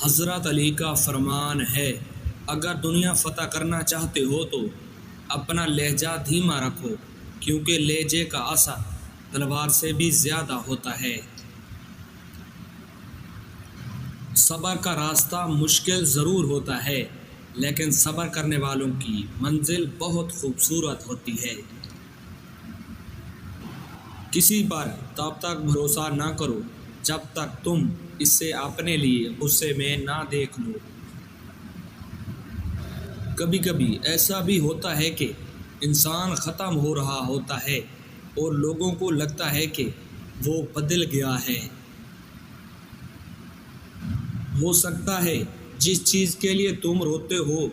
حضرت علی کا فرمان ہے، اگر دنیا فتح کرنا چاہتے ہو تو اپنا لہجہ دھیما رکھو، کیونکہ لہجے کا اثر تلوار سے بھی زیادہ ہوتا ہے۔ صبر کا راستہ مشکل ضرور ہوتا ہے، لیکن صبر کرنے والوں کی منزل بہت خوبصورت ہوتی ہے۔ کسی پر تب تک بھروسہ نہ کرو جب تک تم اسے اپنے لیے غصے میں نہ دیکھ لو۔ کبھی کبھی ایسا بھی ہوتا ہے کہ انسان ختم ہو رہا ہوتا ہے اور لوگوں کو لگتا ہے کہ وہ بدل گیا ہے۔ ہو سکتا ہے جس چیز کے لیے تم روتے ہو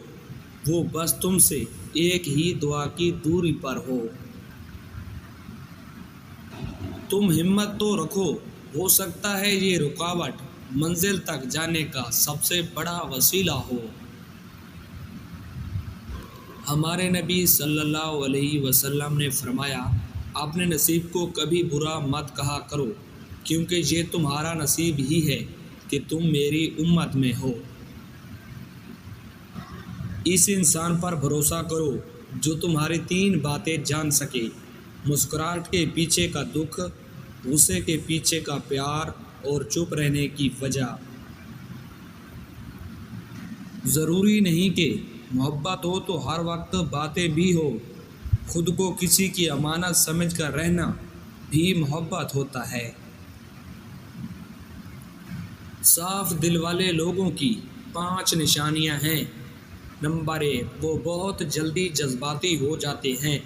وہ بس تم سے ایک ہی دعا کی دوری پر ہو۔ تم ہمت تو رکھو، ہو سکتا ہے یہ رکاوٹ منزل تک جانے کا سب سے بڑا وسیلہ ہو۔ ہمارے نبی صلی اللہ علیہ وسلم نے فرمایا، اپنے نصیب کو کبھی برا مت کہا کرو، کیونکہ یہ تمہارا نصیب ہی ہے کہ تم میری امت میں ہو۔ اس انسان پر بھروسہ کرو جو تمہاری 3 باتیں جان سکے: مسکراہٹ کے پیچھے کا دکھ، غصے کے پیچھے کا پیار اور چپ رہنے کی وجہ۔ ضروری نہیں کہ محبت ہو تو ہر وقت باتیں بھی ہو، خود کو کسی کی امانت سمجھ کر رہنا بھی محبت ہوتا ہے۔ صاف دل والے لوگوں کی 5 نشانیاں ہیں۔ نمبر 1، وہ بہت جلدی جذباتی ہو جاتے ہیں۔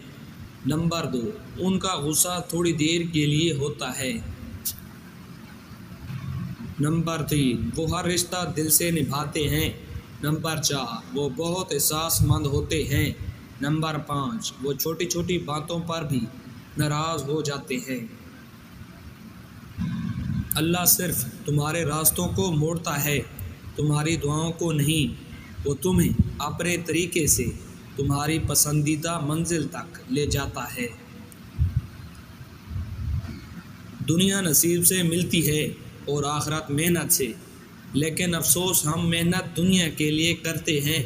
نمبر 2، ان کا غصہ تھوڑی دیر کے لیے ہوتا ہے۔ نمبر 3، وہ ہر رشتہ دل سے نبھاتے ہیں۔ نمبر 4، وہ بہت احساس مند ہوتے ہیں۔ نمبر 5، وہ چھوٹی چھوٹی باتوں پر بھی ناراض ہو جاتے ہیں۔ اللہ صرف تمہارے راستوں کو موڑتا ہے، تمہاری دعاؤں کو نہیں۔ وہ تمہیں اپنے طریقے سے تمہاری پسندیدہ منزل تک لے جاتا ہے۔ دنیا نصیب سے ملتی ہے اور آخرت محنت سے، لیکن افسوس ہم محنت دنیا کے لیے کرتے ہیں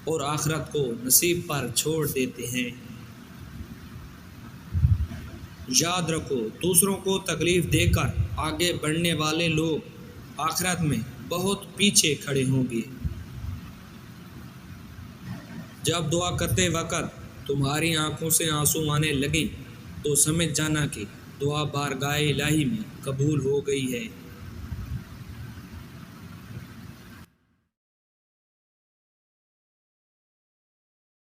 اور آخرت کو نصیب پر چھوڑ دیتے ہیں۔ یاد رکھو، دوسروں کو تکلیف دے کر آگے بڑھنے والے لوگ آخرت میں بہت پیچھے کھڑے ہوں گے۔ جب دعا کرتے وقت تمہاری آنکھوں سے آنسو آنے لگیں تو سمجھ جانا کہ دعا بارگاہ الہی میں قبول ہو گئی ہے۔